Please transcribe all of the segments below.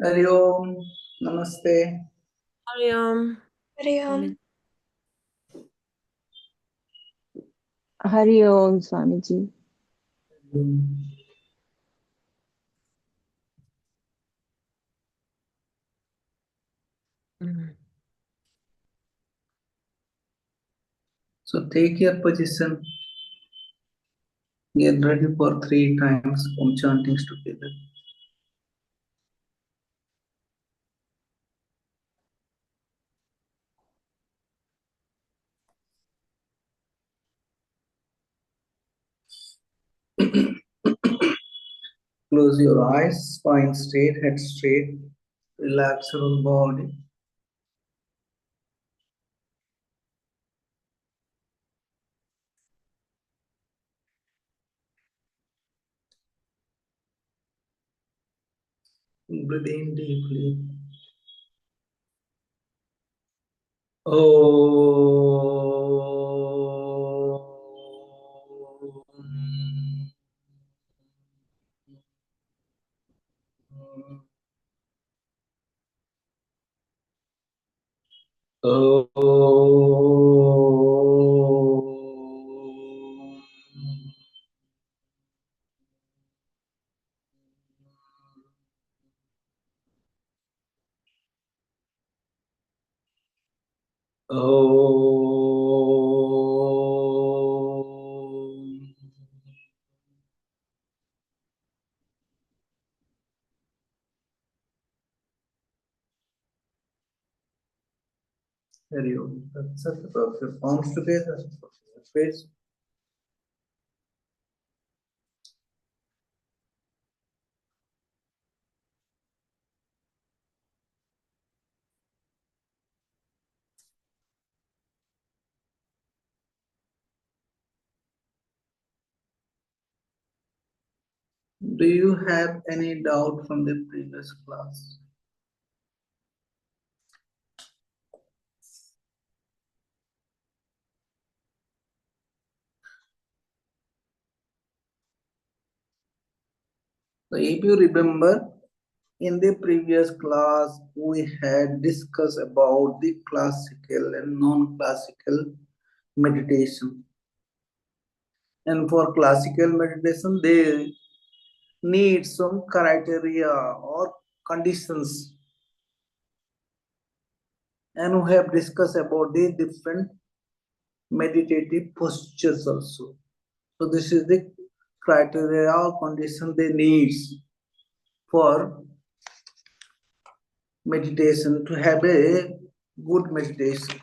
Hari Om, Namaste. Hari Om. Hari Om. Hari Om Swami ji. So take your position. Get ready for 3 times Om chantings together. Close your eyes, spine straight, head straight. Relax your whole body. Breathe in deeply. Hari Om. Set your palms together. Face. Do you have any doubt from the previous class? So if you remember, in the previous class, we had discussed about the classical and non-classical meditation. And for classical meditation, they need some criteria or conditions. And we have discussed about the different meditative postures also. So this is the criteria or condition they need for meditation, to have a good meditation.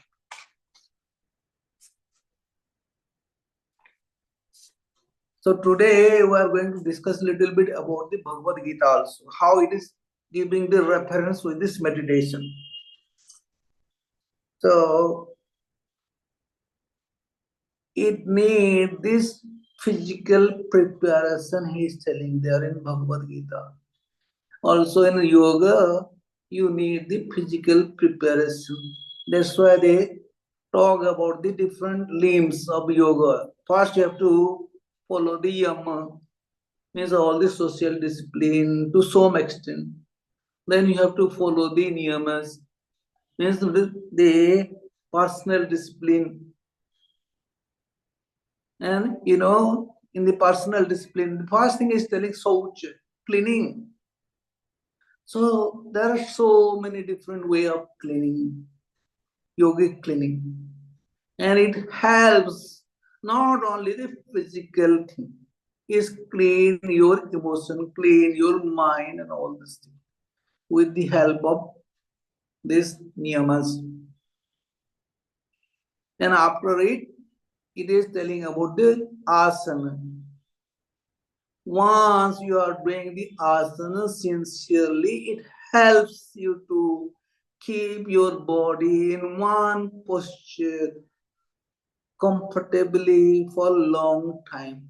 So today we are going to discuss a little bit about the Bhagavad Gita also, how it is giving the reference with this meditation. So it needs this physical preparation, he is telling there in Bhagavad Gita. Also in yoga, you need the physical preparation. That's why they talk about the different limbs of yoga. First you have to follow the yama, means all the social discipline to some extent. Then you have to follow the niyamas, means the personal discipline. And in the personal discipline, the first thing is telling saucha, cleaning. So there are so many different way of cleaning, yogic cleaning. And it helps not only the physical thing, is clean your emotion, clean your mind and all this thing with the help of these niyamas. And after it, it is telling about the asana. Once you are doing the asana sincerely, it helps you to keep your body in one posture comfortably for a long time.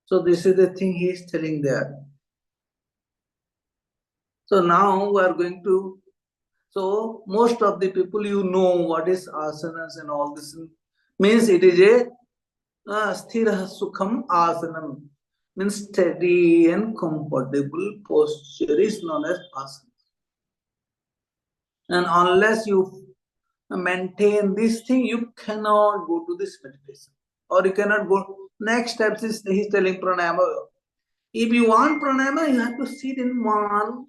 So this is the thing he is telling there. So now we are going to, so most of the people, you know what is asanas and all this, means it is a sthira sukham asanam. means steady and comfortable posture is known as asana. And unless you maintain this thing, you cannot go to this meditation. Or you cannot go. Next step is he's telling pranayama. If you want pranayama, you have to sit in one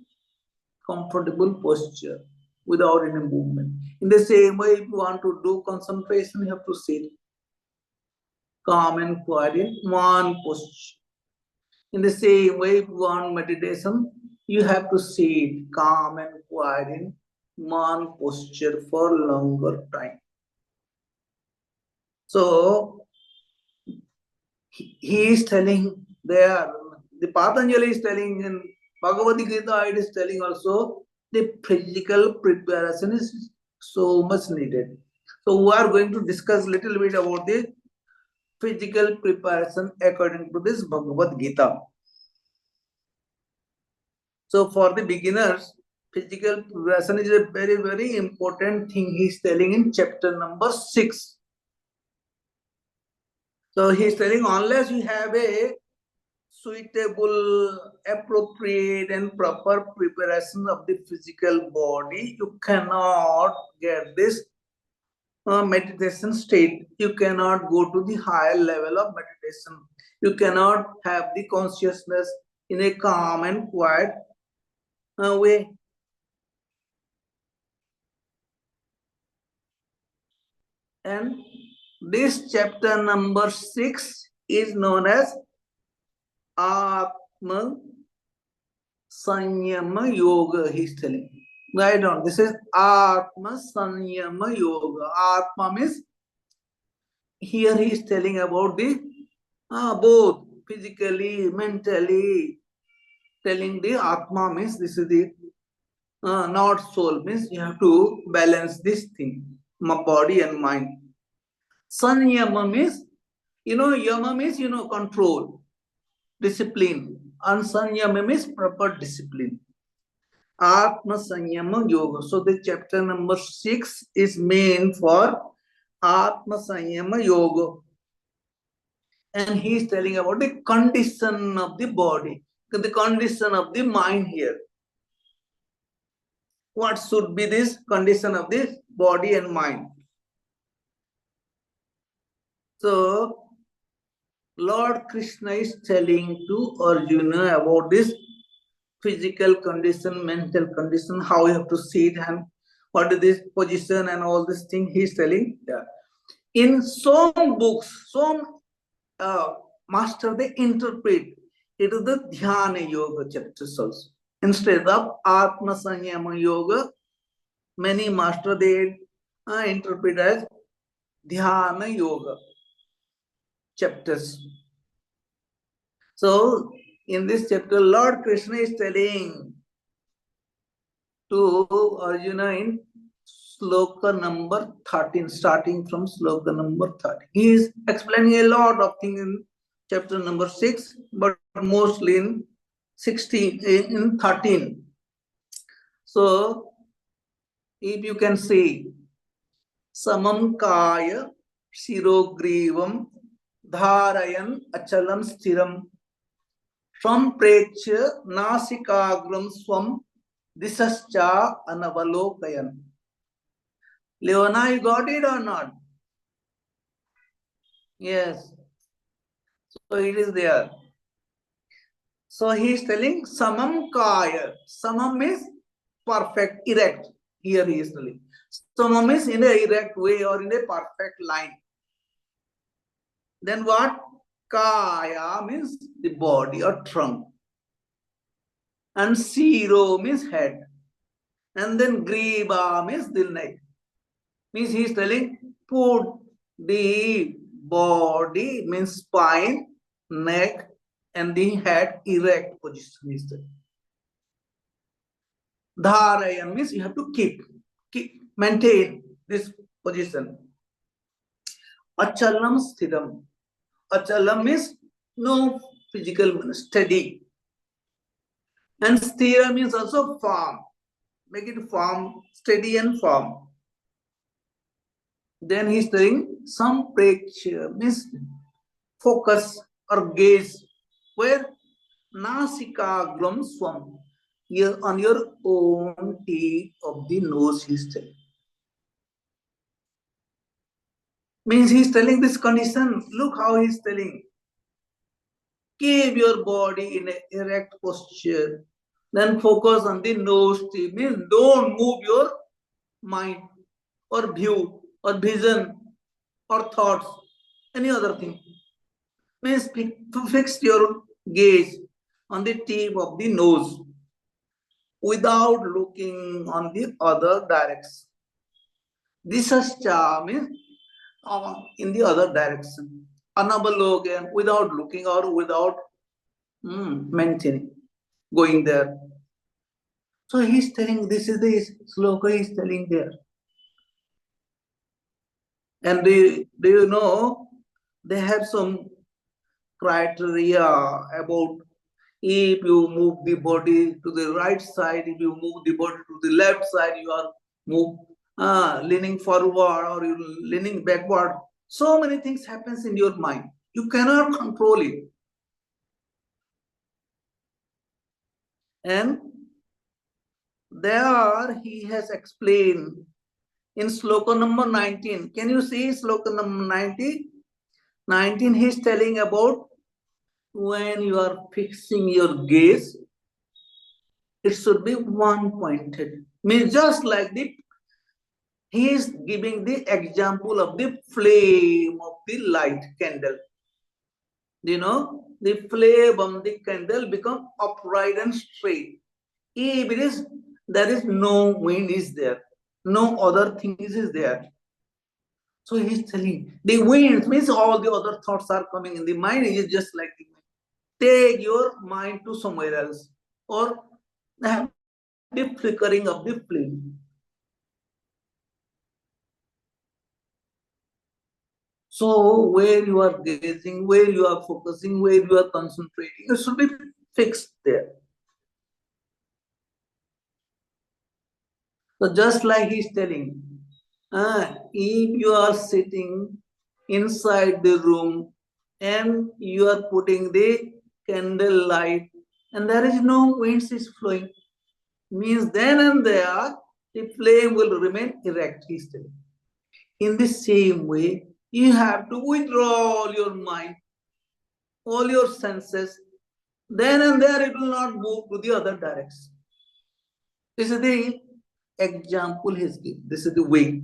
comfortable posture without any movement. In the same way, if you want to do concentration, you have to sit calm and quiet in one posture. In the same way, if you want meditation, you have to sit calm and quiet in one posture for longer time. So he is telling there, the Patanjali is telling in Bhagavad Gita, it is telling also the physical preparation is so much needed. So we are going to discuss a little bit about the physical preparation according to this Bhagavad Gita. So for the beginners, physical preparation is a very, very important thing he is telling in chapter number 6. So he is telling unless you have a suitable, appropriate and proper preparation of the physical body, you cannot get this meditation state. You cannot go to the higher level of meditation. You cannot have the consciousness in a calm and quiet way. And this chapter number 6 is known as Atma Sanyama Yoga, he is telling. Write down. This is Atma Sanyama Yoga. Atma means, here he is telling about the both physically, mentally, telling the Atma means this is the not soul, means you have to balance this thing, my body and mind. Sanyama means, yama means, control, discipline. And sanyama means proper discipline. Atma Sanyama Yoga. So the chapter number 6 is meant for Atma Sanyama Yoga. And he is telling about the condition of the body, the condition of the mind here. What should be this condition of the body and mind? So Lord Krishna is telling to Arjuna about this physical condition, mental condition, how you have to sit and what is this position and all this thing he is telling. Yeah. In some books, some master they interpret it is the Dhyana Yoga chapters also. Instead of Atma Sanyama Yoga, many master they interpret as Dhyana Yoga chapters. So in this chapter, Lord Krishna is telling to Arjuna in sloka number 13, starting from sloka number 13. He is explaining a lot of things in chapter number 6, but mostly in 16, in 13. So if you can see, samam kaya shirogrivam dharayan achalam stiram samprechya nasikagram swam disascha anavalokayan. Leona, you got it or not? Yes. So it is there. So he is telling samam kaya. Samam is perfect, erect. Here he is telling. Samam is in a erect way or in a perfect line. Then what? Kaya means the body or trunk. And Siro means head. And then Griva means the neck. Means he is telling put the body means spine, neck, and the head erect position is there. Dharayan means you have to keep, maintain this position. Achalam sthiram. Achalam means no physical, steady. And sthira means also firm. Make it firm, steady and firm. Then he's saying samprechya means focus or gaze. Where? Nasikagram swam. Here on your own tip of the nose, he's telling. Means he's telling this condition. Look how he's telling. Keep your body in an erect posture. Then focus on the nose tip. Means don't move your mind or view or vision or thoughts, any other thing. Means fix your gaze on the tip of the nose without looking on the other direction. This is means in the other direction. Anabalogan, without looking or without maintaining, going there. So he's telling, this is the sloka he's telling there. And do you know, they have some criteria about if you move the body to the right side, if you move the body to the left side, you are leaning forward or you leaning backward. So many things happens in your mind. You cannot control it. And there he has explained in sloka number 19. Can you see sloka number 19? 19 he's telling about when you are fixing your gaze, it should be one pointed. Means just like he is giving the example of the flame of the light candle. You know, the flame of the candle become upright and straight. If it is, there is no wind is there, no other things is there. So he's telling the wind means all the other thoughts are coming in the mind. Is just like the wind. Take your mind to somewhere else, or have the flickering of the flame. So where you are gazing, where you are focusing, where you are concentrating, it should be fixed there. So just like he's telling, if you are sitting inside the room and you are putting the candle light and there is no winds is flowing, means then and there the flame will remain erect, he's telling. In the same way, you have to withdraw all your mind, all your senses, then and there it will not move to the other direction. This is the example he's given. This is the way.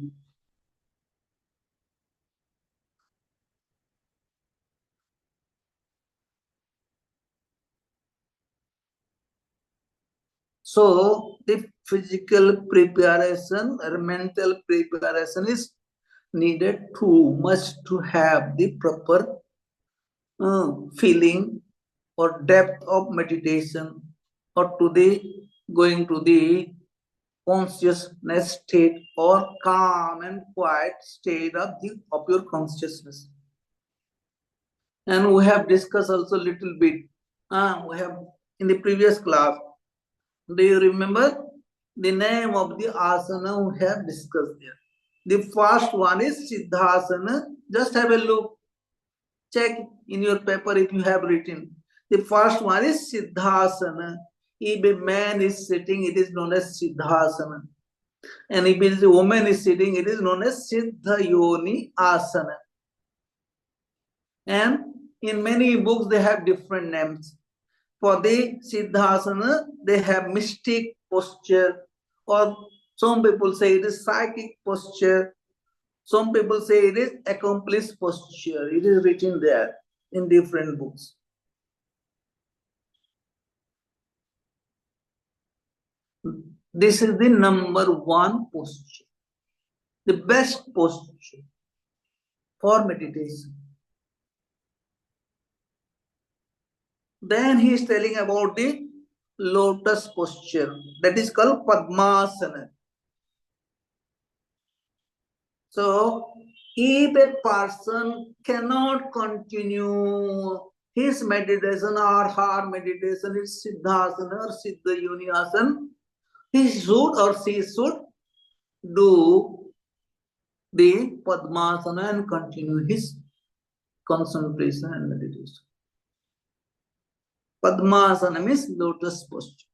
So the physical preparation or mental preparation is needed too much to have the proper feeling or depth of meditation or to the going to the consciousness state or calm and quiet state of your consciousness. And we have discussed also a little bit. We have in the previous class. Do you remember the name of the asana we have discussed there? The first one is Siddhasana. Just have a look. Check in your paper if you have written. The first one is Siddhasana. If a man is sitting, it is known as Siddhasana. And if a woman is sitting, it is known as Siddha Yoni Asana. And in many books, they have different names. For the Siddhasana, they have mystic posture, or some people say it is psychic posture. Some people say it is accomplished posture. It is written there in different books. This is the number one posture, the best posture for meditation. Then he is telling about the lotus posture, that is called Padmasana. So, if a person cannot continue his meditation or her meditation is Siddhasana or Siddha Yoni, he should or she should do the Padmasana and continue his concentration and meditation. Padmasana means lotus posture.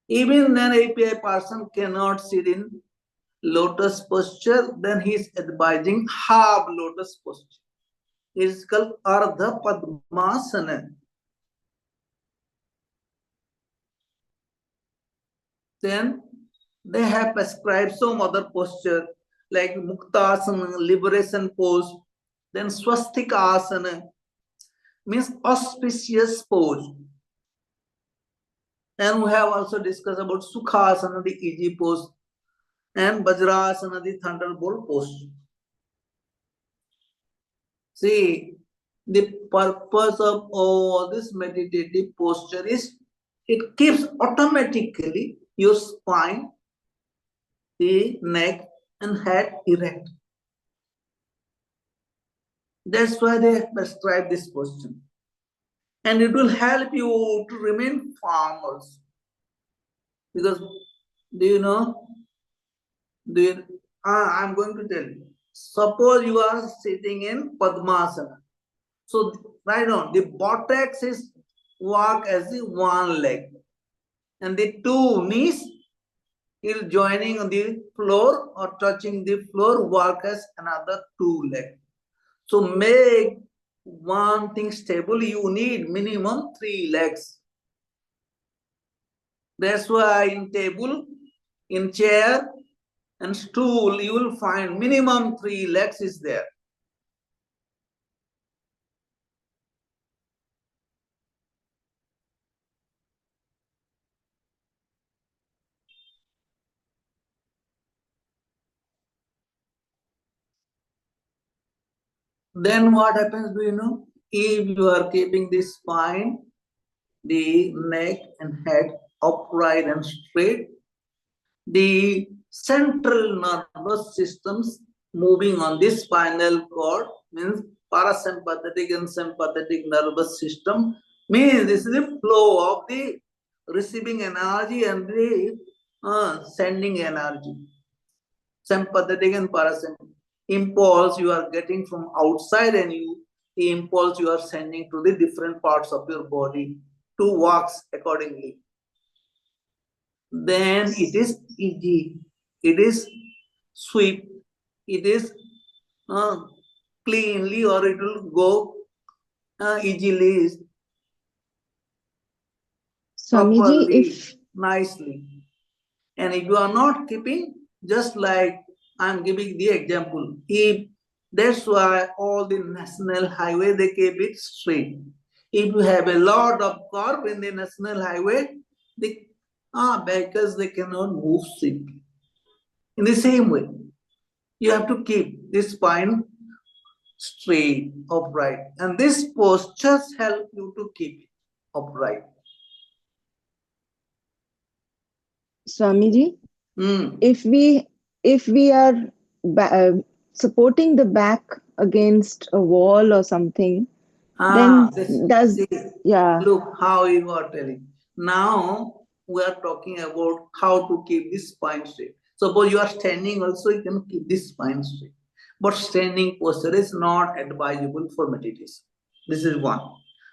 Even then, API person cannot sit in lotus posture, then he is advising half lotus posture. It is called Ardha Padmasana. Then they have prescribed some other posture like Muktasana, liberation pose, then Swastikasana means auspicious pose. And we have also discussed about Sukhasana, the easy pose, and Vajrasana, the thunderbolt pose. See, the purpose of all this meditative posture is it keeps automatically your spine, the neck, and head erect. That's why they prescribe this posture. And it will help you to remain firm also. Because, do you know, I'm going to tell you. Suppose you are sitting in Padmasana. So, right on, the buttocks is walk as the one leg. And the two knees is joining on the floor or touching the floor, work as another two legs. So make one thing stable, you need minimum 3 legs. That's why in table, in chair and stool, you will find minimum 3 legs is there. Then what happens, do you know? If you are keeping the spine, the neck and head upright and straight, the central nervous systems moving on the spinal cord means parasympathetic and sympathetic nervous system means this is the flow of the receiving energy and the sending energy. Sympathetic and parasympathetic impulse you are getting from outside and the impulse you are sending to the different parts of your body to works accordingly. Then it is easy, it is sweep, it is cleanly, or it will go easily, properly, nicely. And if you are not keeping, just like I'm giving the example, if that's why all the national highway they keep it straight. If you have a lot of curve in the national highway, the vehicles they cannot move safely. In the same way, you have to keep the spine straight, upright, and this postures help you to keep it upright. Swamiji, if we are supporting the back against a wall or something, then look how you are telling. Now we are talking about how to keep the spine straight. Suppose you are standing also, you can keep the spine straight. But standing posture is not advisable for meditation. This is one.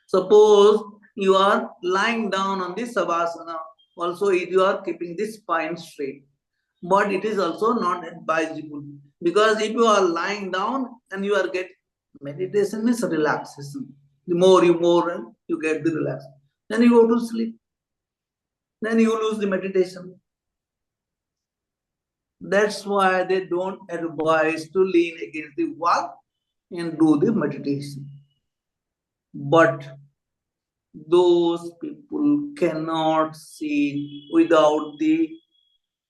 Suppose you are lying down on the savasana, also you are keeping the spine straight. But it is also not advisable. Because if you are lying down and you are getting meditation means relaxation. The more you get the relax. Then you go to sleep. Then you lose the meditation. That's why they don't advise to lean against the wall and do the meditation. But those people cannot see without the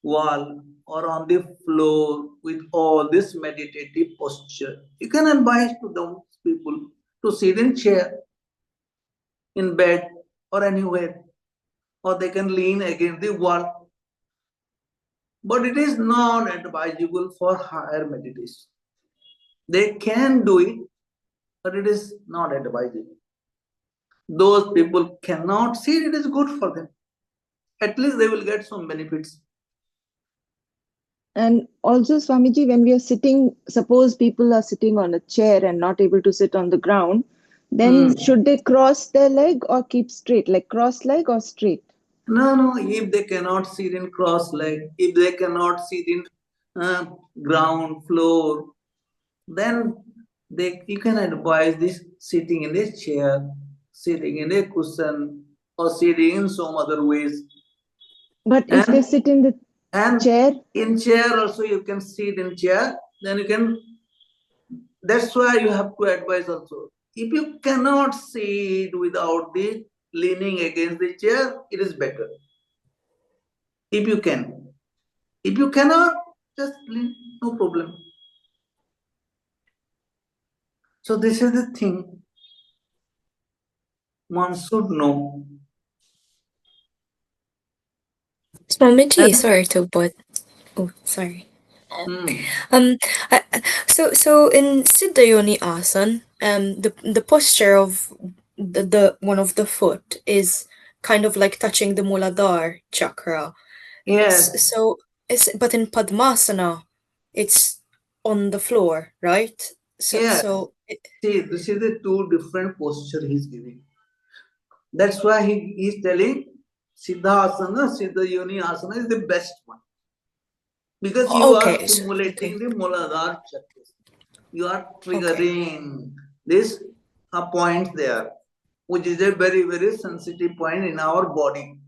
wall or on the floor with all this meditative posture. You can advise to those people to sit in chair, in bed, or anywhere, or they can lean against the wall. But it is not advisable for higher meditation. They can do it, but it is not advisable. Those people cannot see it is good for them. At least they will get some benefits. And also, Swamiji, when we are sitting, suppose people are sitting on a chair and not able to sit on the ground, Then should they cross their leg or keep straight? Like cross leg or straight? No, if they cannot sit in cross leg, if they cannot sit in ground floor, then you can advise this sitting in a chair, sitting in a cushion, or sitting in some other ways. But if they sit in the chair? In chair also you can sit in chair, then you can, that's why you have to advise also. If you cannot sit without the leaning against the chair, it is better. If you can. If you cannot, just lean, no problem. So this is the thing one should know. Swamiji, sorry to but oh sorry. So in Siddhayoni Asan, the posture of the one of the foot is kind of like touching the Muladhara chakra. Yes. So but in Padmasana, it's on the floor, right? Yes. See, this is the two different posture he's giving. That's why he is telling Siddhasana, Siddhayoni Asana is the best one. Because you are stimulating the Muladhara chakra. You are triggering this point there, which is a very, very sensitive point in our body.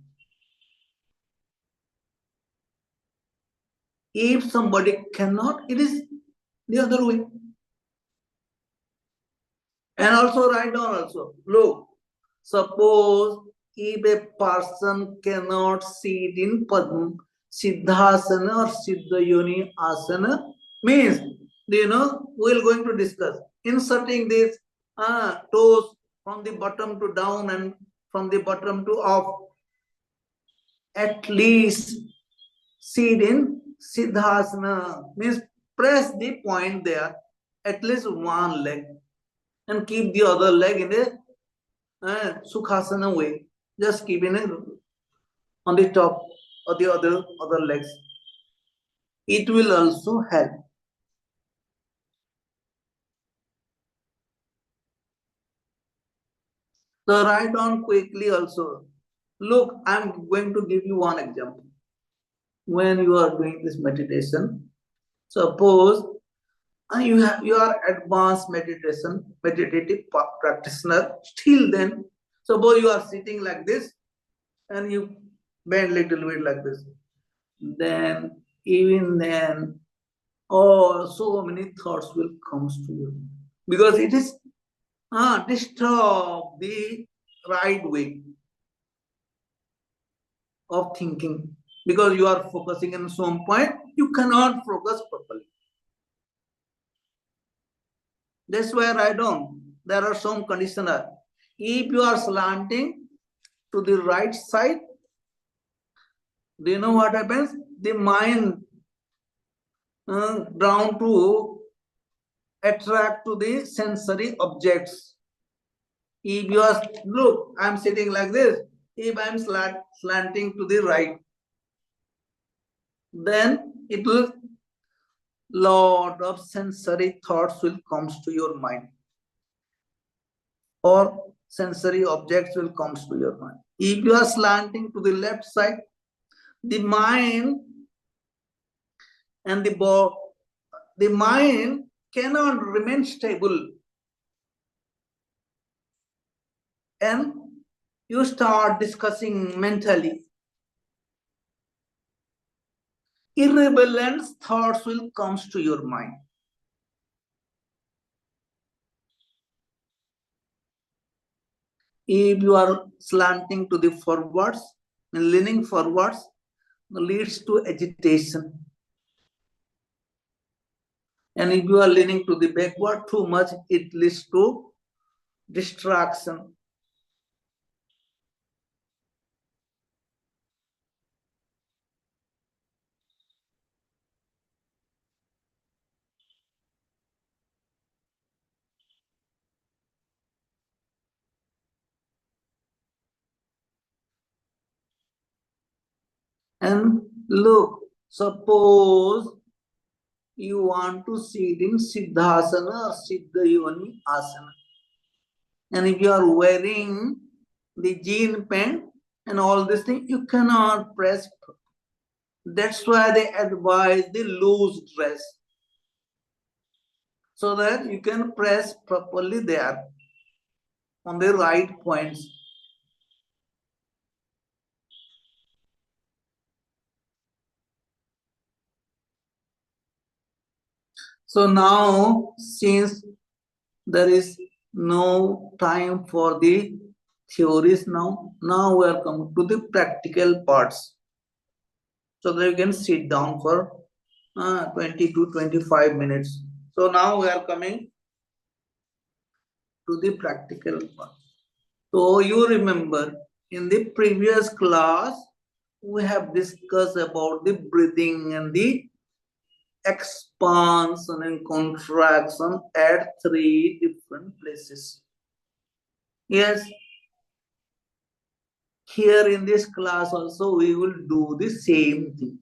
If somebody cannot, it is the other way. And also write down also, look, suppose if a person cannot sit in Padma, Siddhasana or Siddhayoni Asana, means, we're going to discuss inserting these toes from the bottom to down and from the bottom to up. At least sit in Siddhasana, means press the point there, at least one leg, and keep the other leg in a Sukhasana way. Just keep it on the top of the other legs. It will also help. So write down quickly also. Look, I'm going to give you one example. When you are doing this meditation, suppose you are advanced meditative practitioner. Still then, suppose you are sitting like this and you bend little bit like this. Then, even then, so many thoughts will come to you. Because it is disturb the right way of thinking. Because you are focusing on some point, you cannot focus properly. That's why I write down. There are some conditioner. If you are slanting to the right side, do you know what happens? The mind drawn to attract to the sensory objects. If you are, look, I'm sitting like this. If I'm slanting to the right, then it will, lot of sensory thoughts will come to your mind, or sensory objects will come to your mind. If you are slanting to the left side, the mind and the mind cannot remain stable, and you start discussing mentally. Irrelevant thoughts will come to your mind. If you are slanting to the forwards and leaning forwards, leads to agitation. And if you are leaning to the backward too much, it leads to distraction. And look, suppose you want to sit in Siddhasana or Siddhayoni Asana. And if you are wearing the jean pant and all this thing, you cannot press. That's why they advise the loose dress, so that you can press properly there on the right points. So now, since there is no time for the theories now we are coming to the practical parts. So that you can sit down for 20 to 25 minutes. So now we are coming to the practical part. So you remember in the previous class, we have discussed about the breathing and the expansion and contraction at 3 different places. Yes, here in this class also we will do the same thing.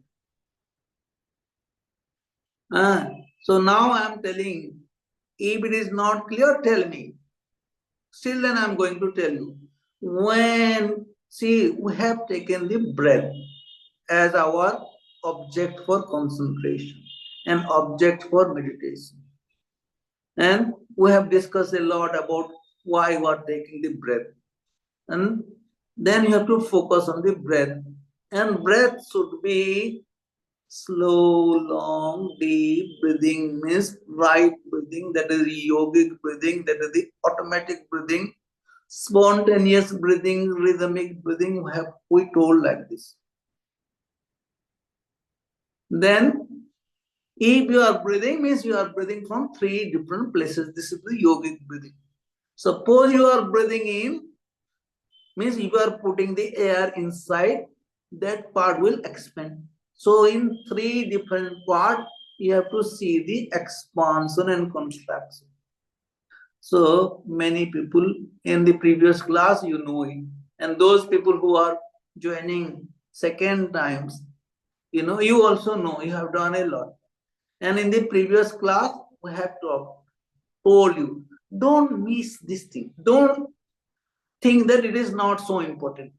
So now I am telling, if it is not clear, tell me. Still then I am going to tell you. When, see, we have taken the breath as our object for concentration and object for meditation. And we have discussed a lot about why we are taking the breath. And then you have to focus on the breath. And breath should be slow, long, deep breathing, means right breathing, that is yogic breathing, that is the automatic breathing, spontaneous breathing, rhythmic breathing, we told like this. Then, if you are breathing, means you are breathing from 3 different places. This is the yogic breathing. Suppose you are breathing in, means you are putting the air inside, that part will expand. So in 3 different parts, you have to see the expansion and contraction. So many people in the previous class, you know it. And those people who are joining second times, you also know, you have done a lot. And in the previous class, we have told you, don't miss this thing. Don't think that it is not so important.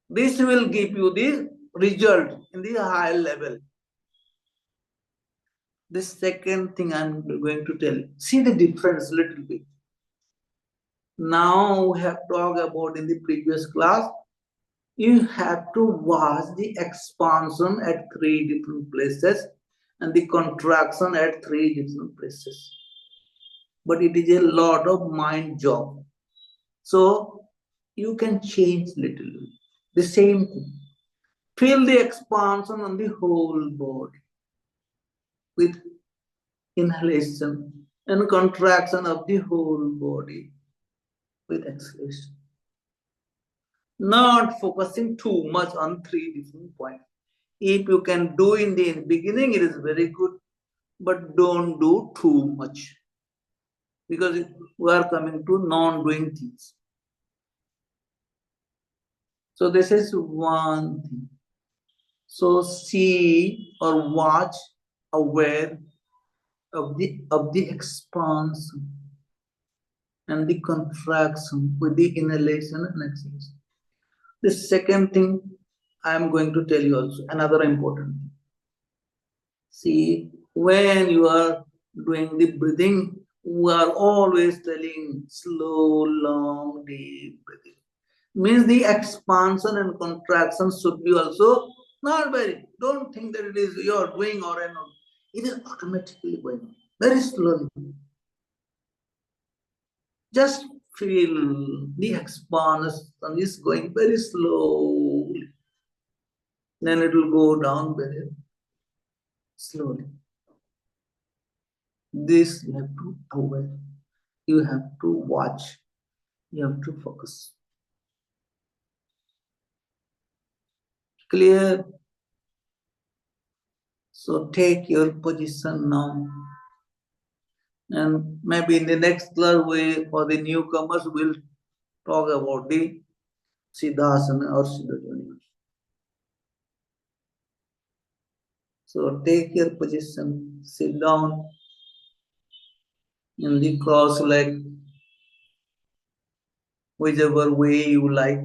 This will give you the result in the higher level. The second thing I'm going to tell you, see the difference a little bit. Now we have talked about in the previous class, you have to watch the expansion at 3 different places and the contraction at 3 different places. But it is a lot of mind job. So you can change little bit. The same thing. Feel the expansion on the whole body with inhalation and contraction of the whole body with exhalation. Not focusing too much on 3 different points. If you can do in the beginning, it is very good, but don't do too much, because we are coming to non-doing things. So this is one thing. So see or watch, aware of the expansion and the contraction with the inhalation and exhalation. The second thing I am going to tell you also, another important thing. See, when you are doing the breathing, we are always telling slow, long, deep breathing. Means the expansion and contraction should be also not very, don't think that it is you are doing or not. It is automatically going on, very slowly. Just feel the expansion is going very slowly. Then it will go down very slowly. This you have to aware. You have to watch. You have to focus. Clear? So take your position now. And maybe in the next class, for the newcomers, we'll talk about the Siddhasana or Siddha Yoni. So take your position, sit down in the cross leg. whichever way you like,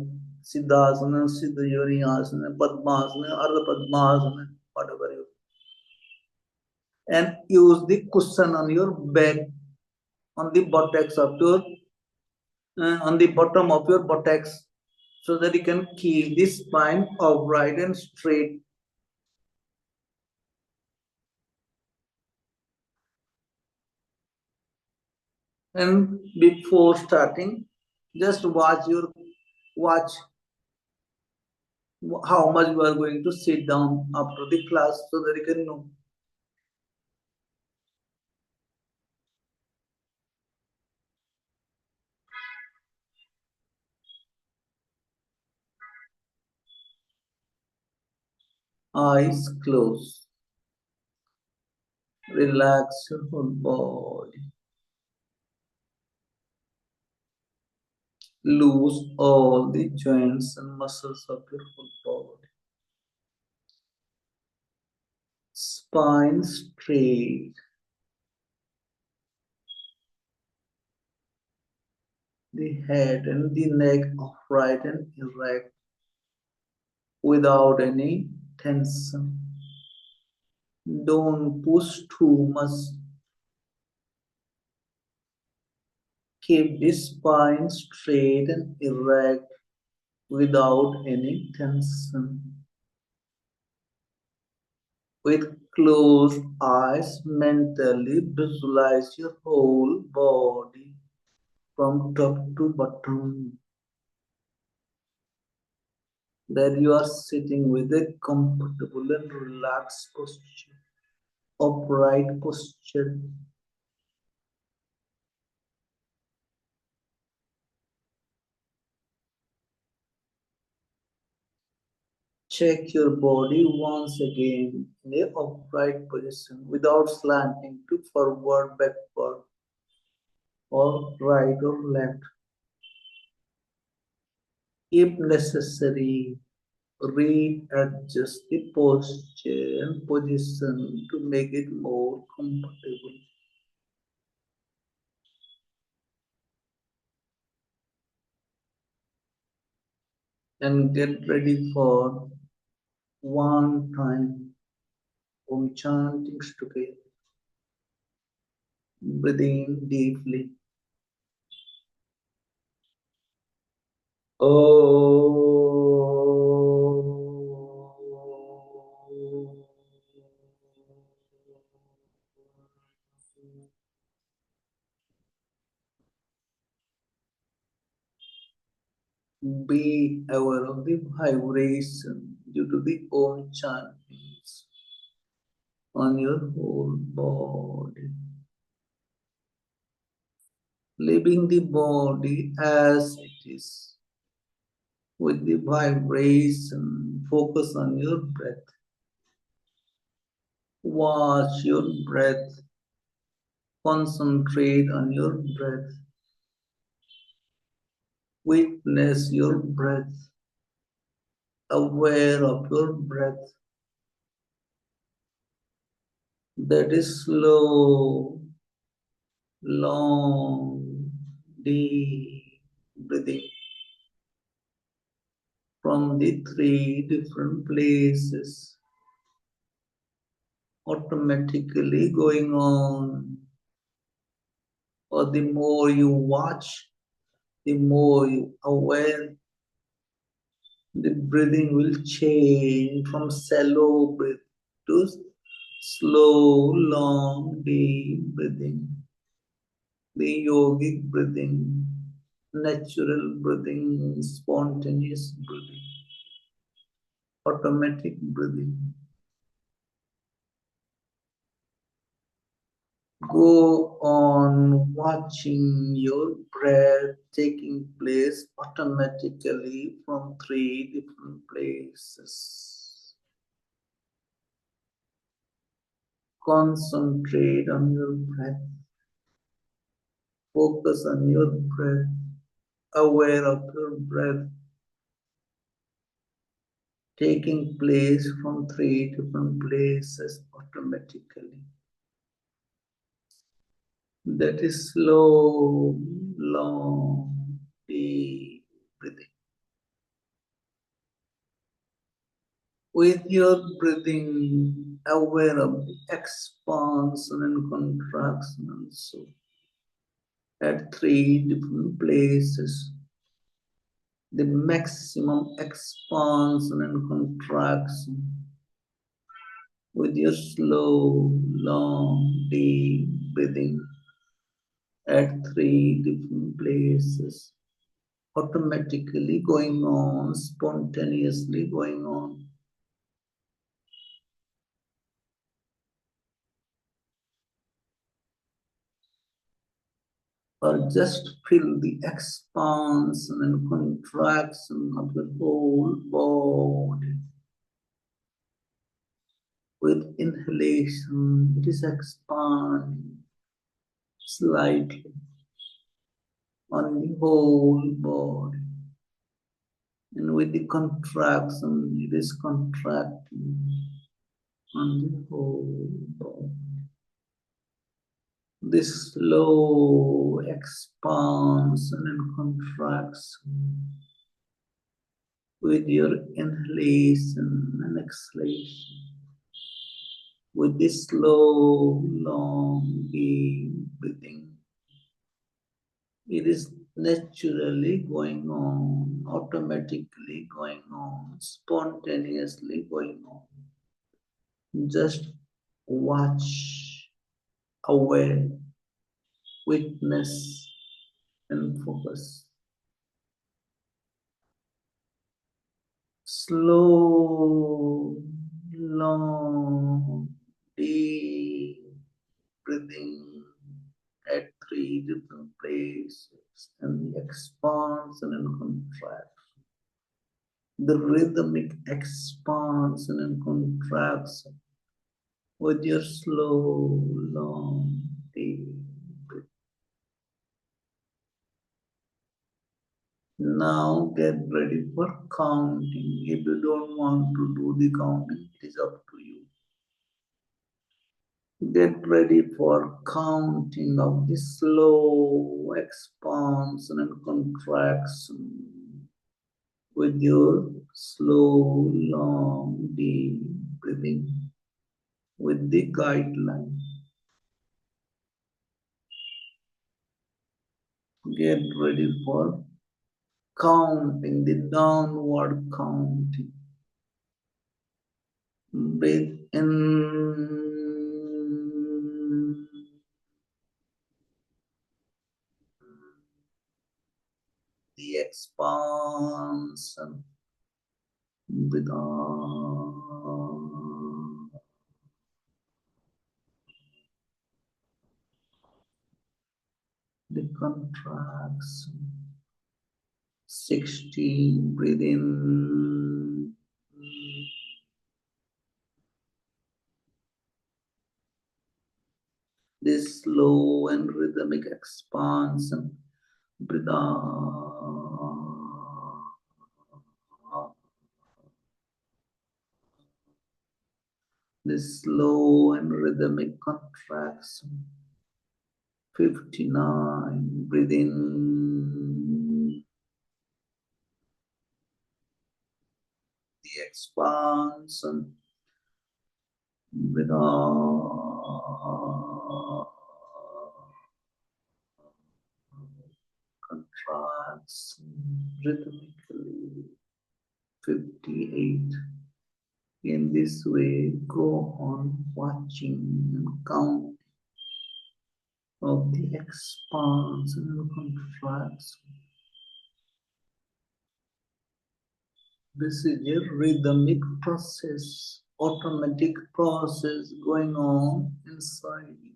Siddhasana, Siddha Yoni Asana, Padmasana, Ardha Padmasana, whatever you. And use the cushion on your back, on the buttocks of your, on the bottom of your buttocks, so that you can keep the spine upright and straight. And before starting, just watch how much you are going to sit down after the class, so that you can know. Eyes closed. Relax your whole body. Loose all the joints and muscles of your whole body. Spine straight. The head and the neck upright and erect without any tension. Don't push too much. Keep the spine straight and erect without any tension. With closed eyes, mentally visualize your whole body from top to bottom. That you are sitting with a comfortable and relaxed posture, upright posture. Check your body once again in a upright position without slanting to forward, backward, or right or left. If necessary, readjust the posture and position to make it more comfortable. And get ready for one time Om chanting together. Breathe in deeply. Be aware of the vibration due to the Om chantings on your whole body. Leaving the body as it is with the vibration. Focus on your breath. Watch your breath. Concentrate on your breath. Witness your breath. Aware of your breath. That is slow, long, deep breathing from the three different places automatically going on. Or the more you watch, the more you aware, the breathing will change from shallow breath to slow, long, deep breathing. The yogic breathing, natural breathing, spontaneous breathing, automatic breathing. Go on watching your breath taking place automatically from three different places. Concentrate on your breath. Focus on your breath. Aware of your breath taking place from three different places automatically. That is slow, long, deep. breathing. With your breathing, aware of the expansion and contraction also at 3 different places. The maximum expansion and contraction with your slow, long, deep breathing at 3 different places, automatically going on, spontaneously going on. Or just feel the expansion and contraction of the whole body. With inhalation, it is expanding slightly on the whole body. And with the contraction, it is contracting on the whole body. This slow expansion and contraction with your inhalation and exhalation, with this slow, long, deep breathing, it is naturally going on, automatically going on, spontaneously going on. Just watch, aware, witness, and focus. Slow, long, deep breathing at 3 different places, and the expansion and contraction. The rhythmic expansion and contraction with your slow, long, deep breath. Now get ready for counting. If you don't want to do the counting, it is up to you. Get ready for counting of the slow expansion and contraction with your slow, long, deep breathing with the guideline. Get ready for counting, the downward counting. Breathe in. The expansion. Breathe out. The contraction. 16. Breathe in. This slow and rhythmic expansion. Breathe out. This slow and rhythmic contraction. 59. Breathe in. The expansion. Breathe out. Contraction rhythmically. 58. In this way, go on watching and counting of the expansion and contraction. This is a rhythmic process, automatic process going on inside you.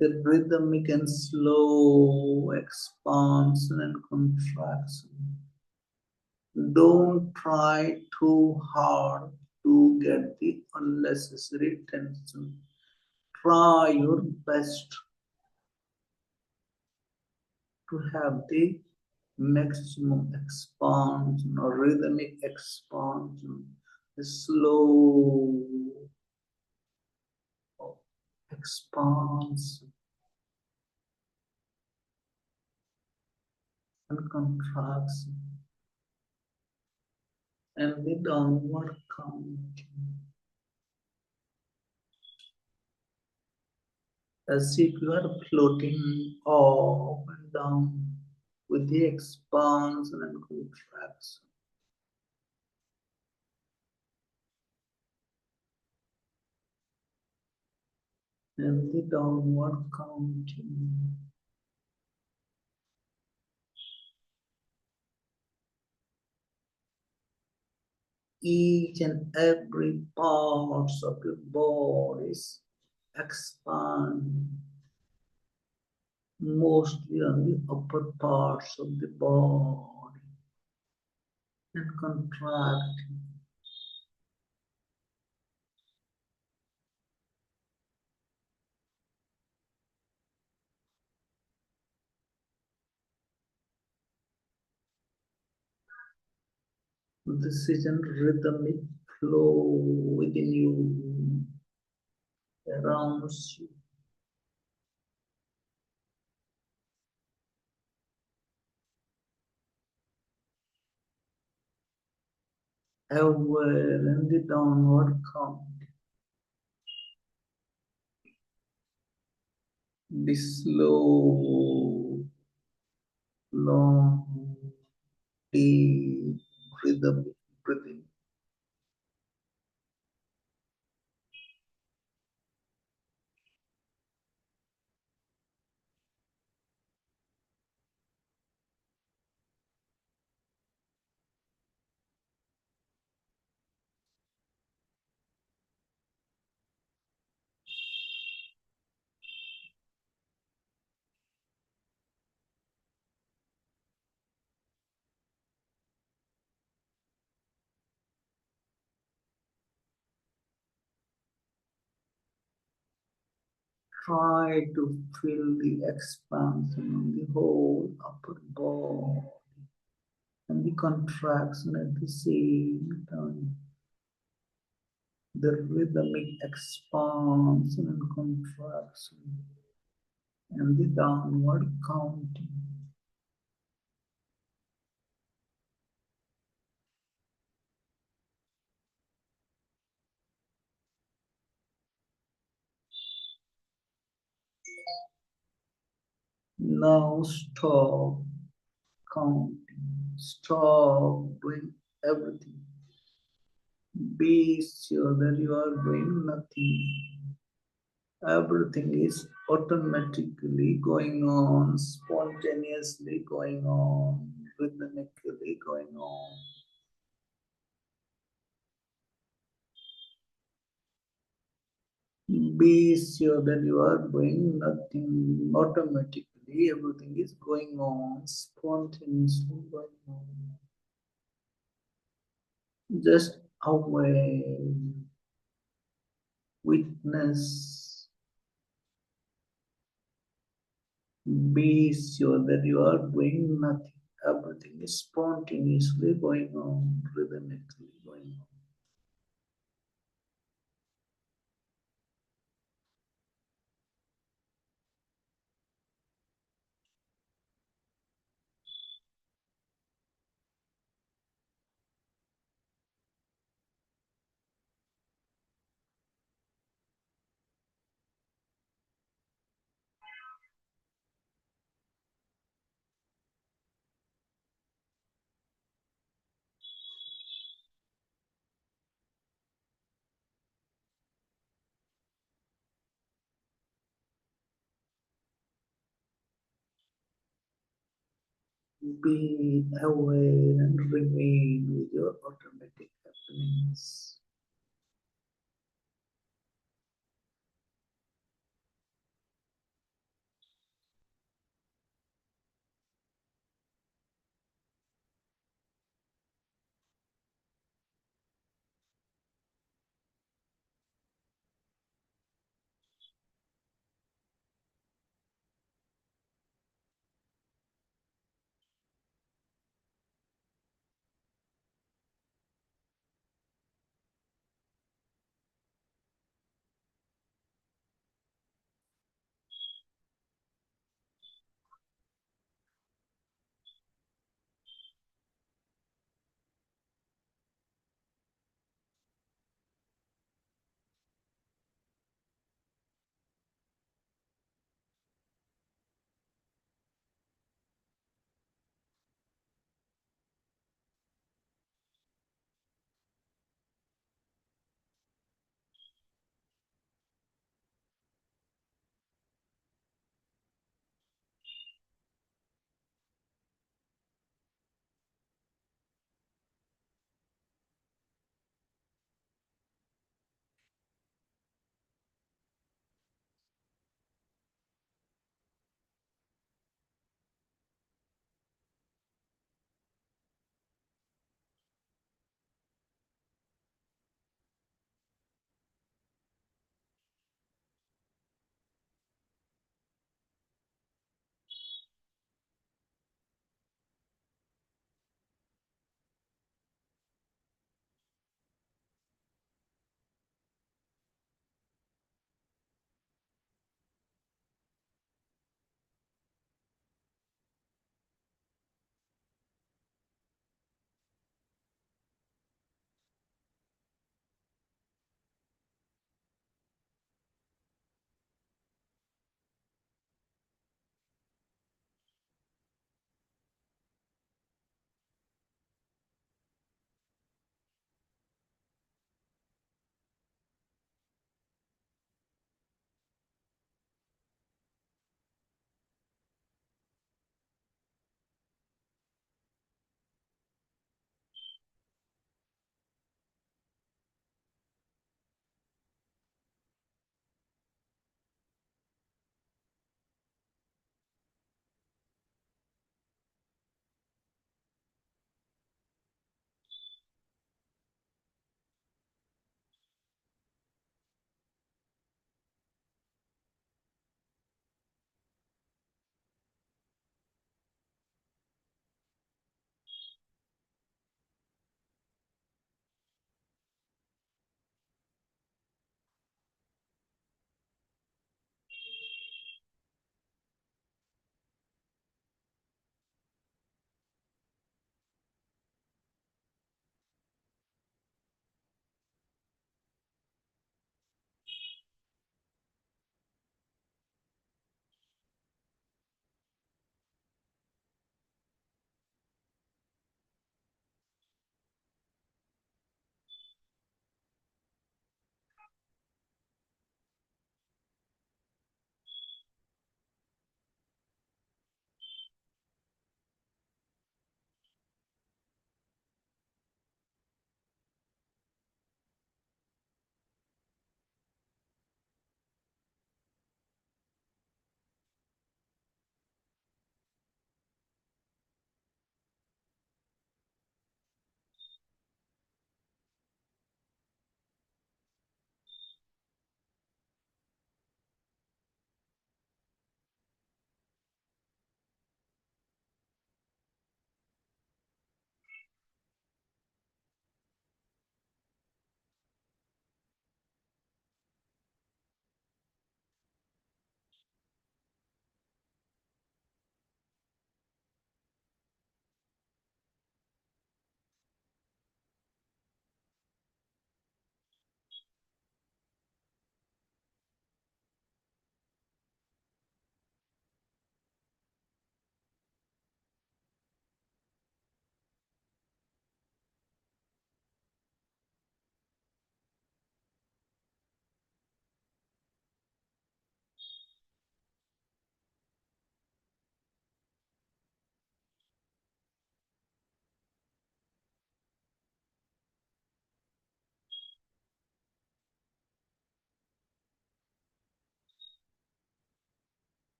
The rhythmic and slow expansion and contraction. Don't try too hard to get the unnecessary tension. Try your best to have the maximum expansion or rhythmic expansion, the slow expansion and contraction, and the downward counting, as if you are floating up and down with the expansion and contraction. And the downward counting. Each and every parts of your bodies expand, mostly on the upper parts of the body, and contract. This is a rhythmic flow within you, around you. Everywhere in the downward count. The slow, long, deep rhythmic breathing. Try to feel the expansion of the whole upper body and the contraction at the same time. The rhythmic expansion and contraction and the downward counting. Now stop counting, stop doing everything. Be sure that you are doing nothing. Everything is automatically going on, spontaneously going on, rhythmically going on. Be sure that you are doing nothing automatically, everything is going on, spontaneously going on. Just aware, witness, be sure that you are doing nothing. Everything is spontaneously going on, rhythmically going on. Be aware and remain with your automatic happenings.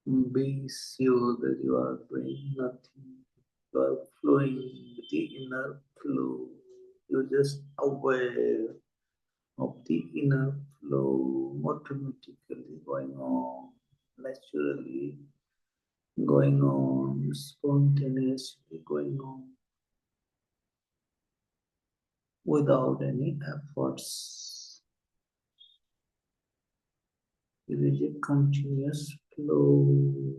Be sure that you are doing nothing. You are flowing with the inner flow. You're just aware of the inner flow automatically going on, naturally going on, spontaneously going on without any efforts. It is a continuous flow.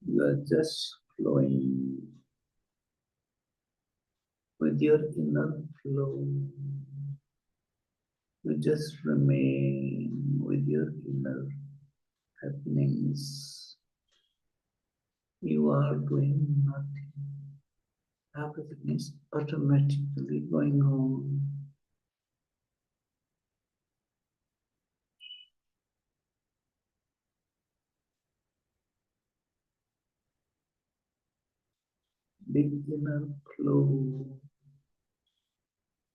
You are just flowing with your inner flow. You just remain with your inner happenings. You are doing nothing. Everything is automatically going on. The inner flow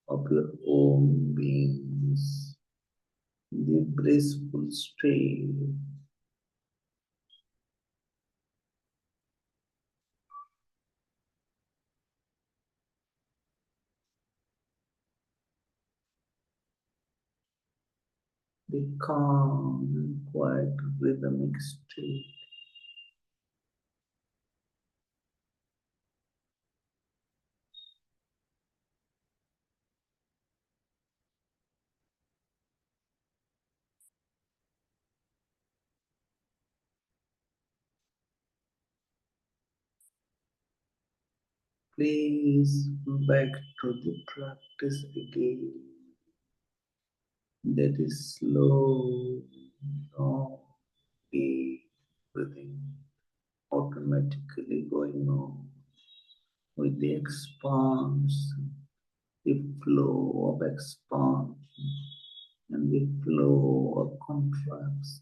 of your own beings, the blissful state. The calm and quiet rhythmic state. Please back to the practice again. That is slow, long, deep breathing automatically going on with the expansion, the flow of expansion and the flow of contraction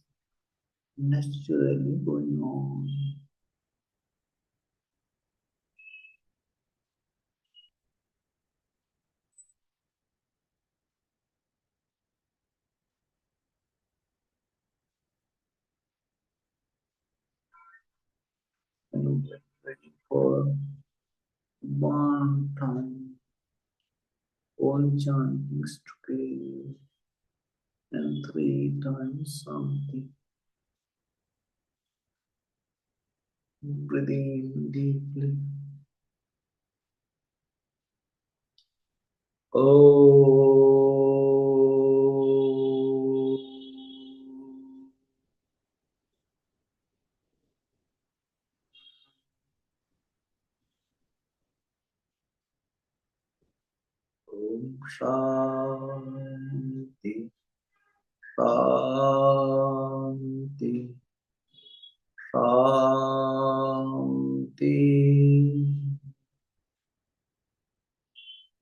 naturally going on. And get ready for one time all chantings together and three times something. Breathe in deeply. Oh. Om Shanti, Shanti, Shanti.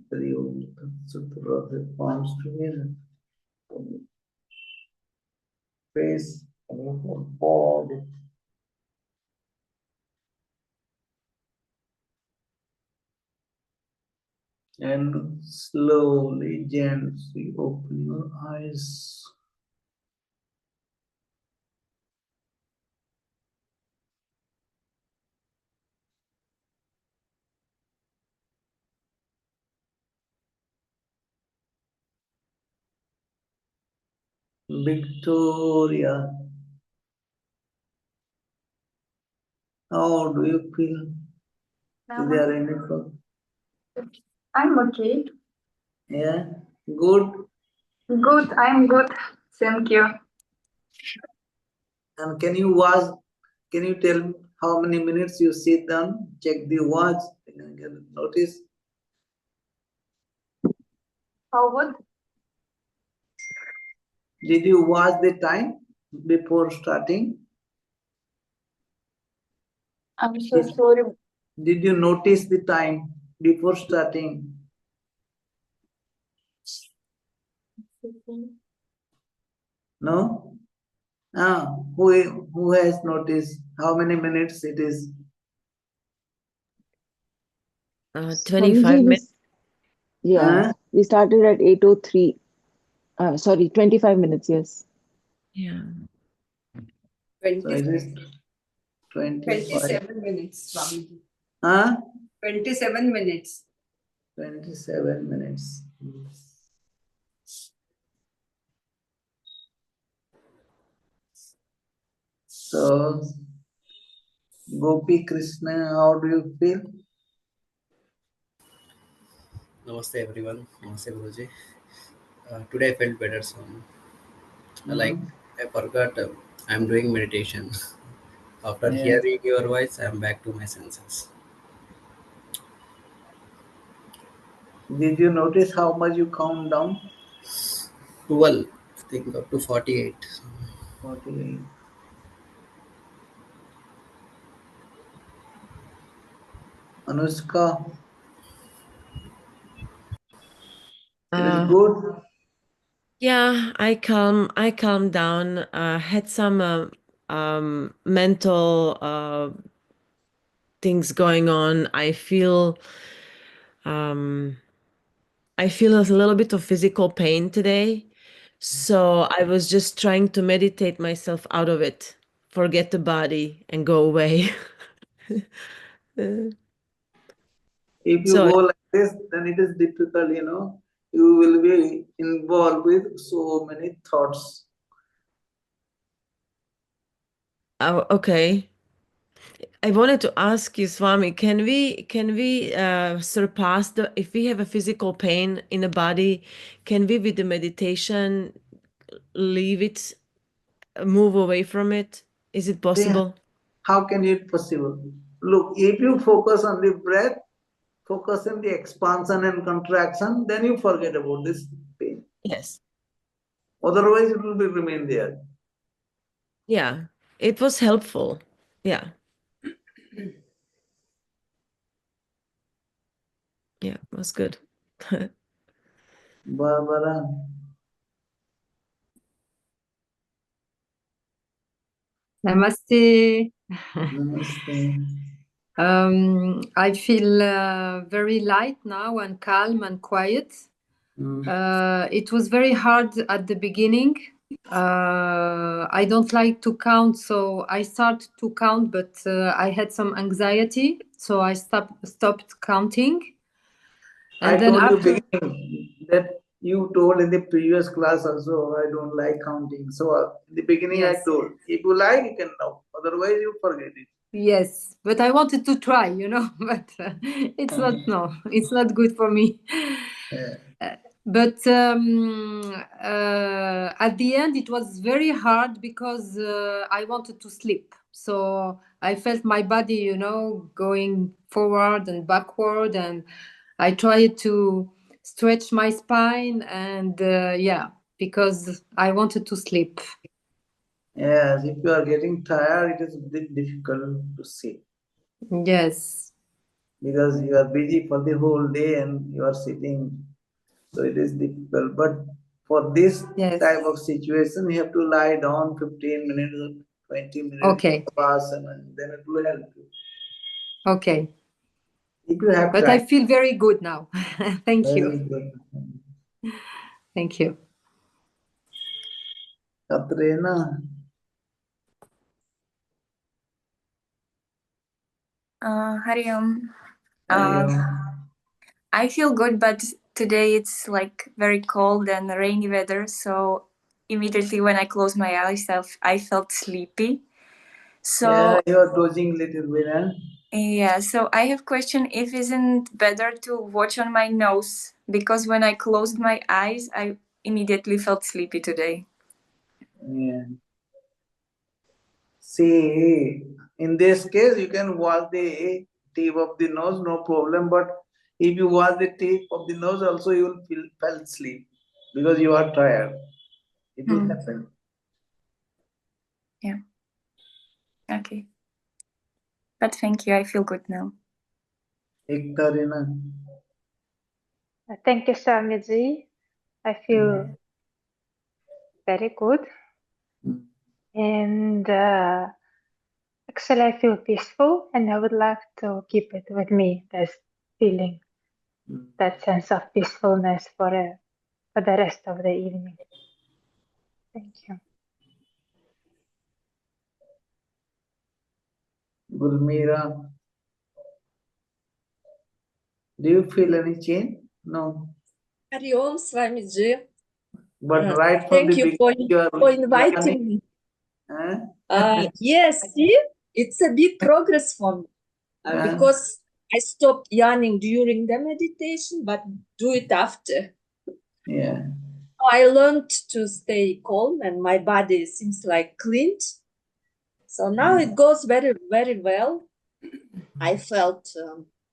Very Om Tat Sat. Rub the palms together. Face on your whole body. And slowly, gently open your eyes. Victoria. How do you feel? Is there any problem? I'm okay. Yeah, good. Good, I'm good. Thank you. And can you tell me how many minutes you sit down? Check the watch. Notice. How would? Did you watch the time before starting? I'm so Yes. sorry. Did you notice the time before starting? No? Who has noticed how many minutes it is? 25 Swamiji, minutes. Yeah, Huh? we started at 8:03. Sorry, 25 minutes, yes. Yeah. So it is 25. 27 minutes, Swamiji. Huh? 27 minutes. 27 minutes. So, Gopi Krishna, how do you feel? Namaste everyone. Namaste Guruji. Today I felt better. So, like I forgot I'm doing meditation. After Yeah. hearing your voice, I'm back to my senses. Did you notice how much you count down? 12, I think up to 48. 48. Anushka, it is good. Yeah, I calmed down. Had some mental things going on. I feel a little bit of physical pain today. So I was just trying to meditate myself out of it, forget the body and go away. If you So go like this, then it is difficult, you know. You will be involved with so many thoughts. okay. I wanted to ask you, Swami, can we surpass if we have a physical pain in the body, can we with the meditation leave it, move away from it? Is it possible? How can it possible? Look, if you focus on the breath, focus on the expansion and contraction, then you forget about this pain. Yes. Otherwise, it will be remain there. Yeah, it was helpful. Yeah. Yeah, it was good. Barbara, Namaste. namaste. I feel very light now and calm and quiet. It was very hard at the beginning. I don't like to count, so I started to count, but I had some anxiety, so I stopped counting. And I then told you after, beginning that you told in the previous class also, I don't like counting. So in the beginning I Yes. told, if you like, you can know. Otherwise, you forget it. yes, but I wanted to try, but it's not good for me. But at the end, it was very hard because I wanted to sleep. So I felt my body, going forward and backward. And I tried to stretch my spine. And because I wanted to sleep. Yes, if you are getting tired, it is a bit difficult to sit Yes. because you are busy for the whole day and you are sitting. So it is difficult. But for this Yes. type of situation, you have to lie down 15 minutes or 20 minutes, Okay. and then it will help you. Okay. If you have But time. I feel very good now. Thank Very you. good. Thank you. Katrina, Hari Om. Ariel, I feel good, but today it's like very cold and rainy weather, so immediately when I closed my eyes, I felt sleepy. So Yeah, you are dozing little bit, huh? yeah, so I have question if isn't better to watch on my nose, because when I closed my eyes, I immediately felt sleepy today. Yeah. See, in this case, you can wash the tip of the nose, no problem. But if you wash the tip of the nose, also you will fall asleep because you are tired. It will happen. Yeah. Okay. But thank you. I feel good now. Ekta Reena. Thank you, Swamiji. I feel very good. Mm. And actually, I feel peaceful, and I would like to keep it with me, this feeling, Mm. that sense of peacefulness for the rest of the evening. Thank you. Gulmira, do you feel any change? No. Hari Om, Swamiji. But right from Thank the you beginning, you are for inviting learning. me. Huh? Yes, see, it's a big progress for me because I stopped yawning during the meditation, but do it after. Yeah. I learned to stay calm, and my body seems like cleaned. So now it goes very, very well. I felt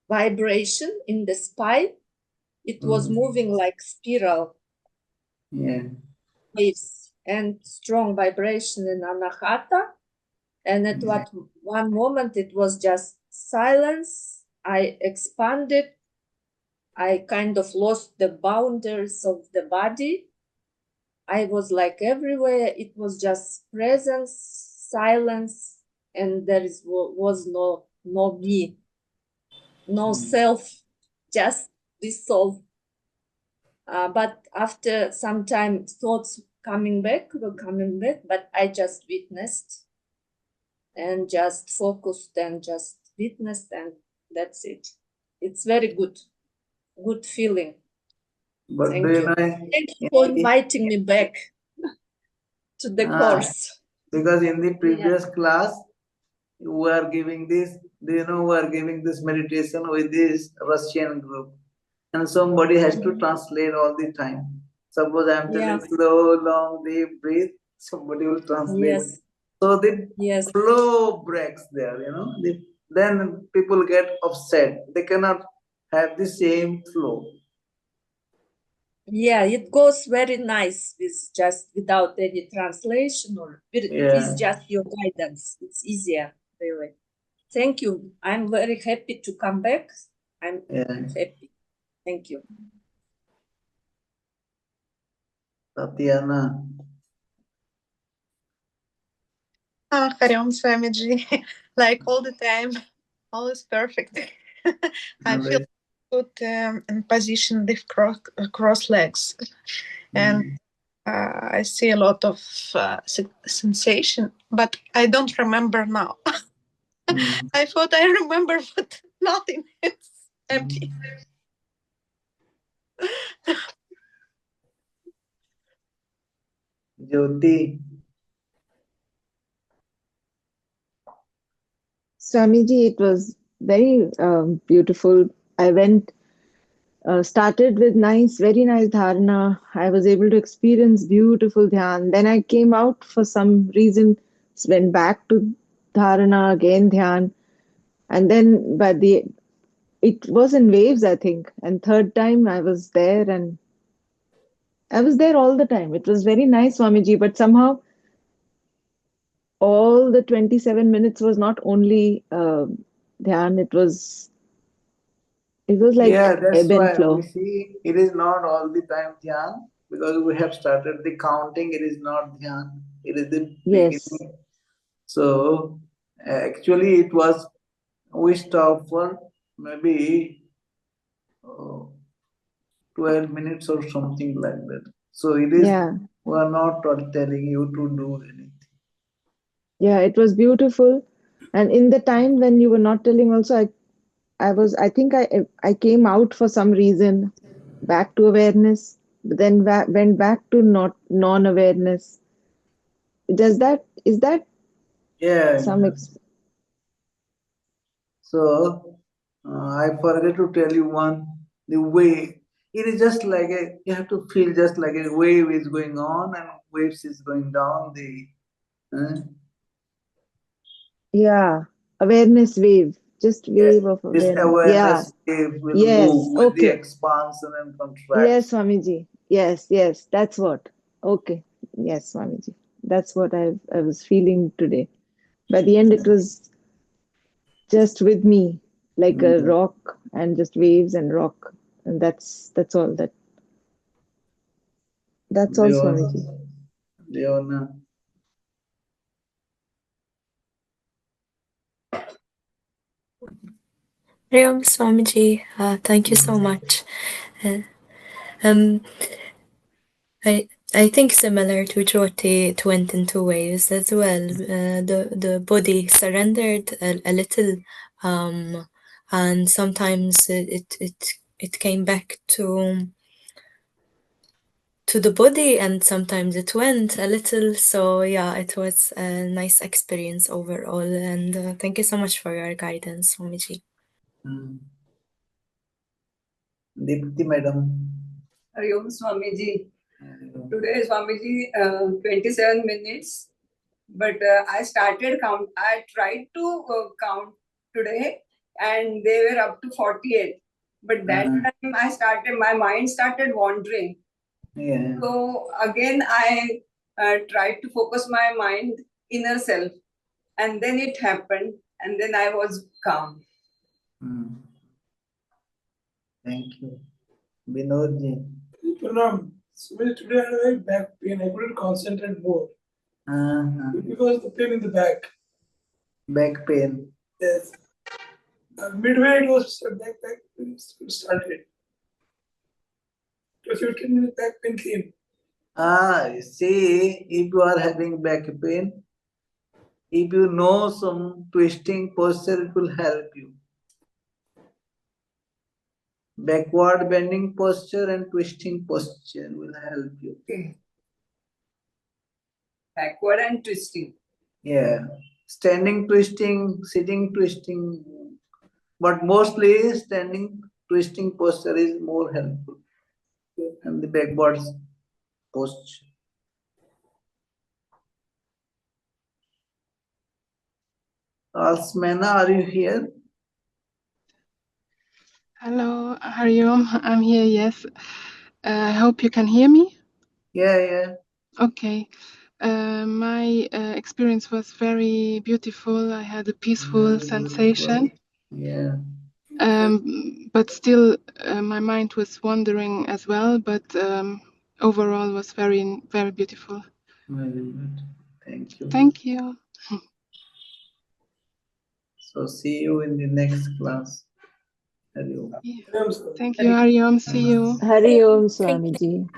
vibration in the spine. It was moving like spiral Yeah. waves and strong vibration in Anahata. And at one moment it was just silence. I expanded. I kind of lost the boundaries of the body. I was like everywhere. It was just presence, silence, and was no me, no self, just dissolve. But after some time, thoughts were coming back, but I just witnessed and just focused and just witnessed, and that's it. It's very good feeling. But Thank do you you. know? Thank you for inviting me back to the course. Because in the previous class, we are giving this, do you know, we are giving this meditation with this Russian group. And somebody has to translate all the time. Suppose I am telling slow, long, deep breathe, somebody will translate. Yes. So the Yes. flow breaks there, you know. Then people get upset. They cannot have the same flow. Yeah, it goes very nice without any translation or with just your guidance. It's easier, really. Thank you. I'm very happy to come back. I'm happy. Thank you. Tatiana. Hari Om, Swamiji. Like all the time, all is perfect. I feel good in position with cross legs, and I see a lot of sensation, but I don't remember now. I thought I remember, but nothing. It's empty. Jyoti. Swamiji, it was very beautiful. I started with very nice dharana. I was able to experience beautiful dhyan. Then I came out for some reason, went back to dharana, again dhyan. And then it was in waves, I think. And third time I was there, and I was there all the time. It was very nice, Swamiji, but somehow all the 27 minutes was not only dhyan, it was like that's ebb and why flow. we see it is not all the time dhyan, because we have started the counting. It is not dhyan, it is the beginning. So actually it was, we stopped for maybe 12 minutes or something like that. So it is, we are not telling you to do anything. Yeah, it was beautiful. And in the time when you were not telling also, I think I came out for some reason, back to awareness. but then went back to non-awareness. Is that Yeah. some So I forget to tell you the way. It is just like you have to feel just like a wave is going on and waves is going down. Yeah, awareness wave, just wave of This awareness. Yeah, awareness wave will yes, move with the okay. expansion and contraction. Yes, Swamiji. Yes, that's what. Okay, yes, Swamiji. That's what I was feeling today. By the end, it was just with me, like a rock and just waves and rock, and that's all. That's all, Swamiji. Leona. Hariom Swamiji, thank you so much. I think similar to Jyoti, it went into waves as well. The body surrendered a little, and sometimes it came back to the body, and sometimes it went a little. So yeah, it was a nice experience overall, and thank you so much for your guidance, Swamiji. Dipti madam. Hariom Swamiji. Today Swamiji 27 minutes, but I started count. I tried to count today, and they were up to 48. But that time my mind started wandering. Yeah. So again I tried to focus my mind inner self, and then it happened, and then I was calm. Thank you. Vinodji. Pranam. Today I had back pain. I couldn't concentrate more. Because the pain in the back. Back pain. Yes. Midway it was back pain started. It was 15 minutes back pain came. See, if you are having back pain, if you know some twisting posture, it will help you. Backward bending posture and twisting posture will help you. Okay. Backward and twisting. Yeah. Standing twisting, sitting twisting, but mostly standing twisting posture is more helpful than the backward posture. Alsmena, are you here? Hello, Hariom. I'm here, yes. I hope you can hear me. Yeah. Okay. My experience was very beautiful. I had a peaceful sensation. Yeah. But still, my mind was wandering as well, but overall was very, very beautiful. Very good. Thank you. Thank you. So see you in the next class. Hariom. Thank you, Hariom. See you. Hariom, Swamiji.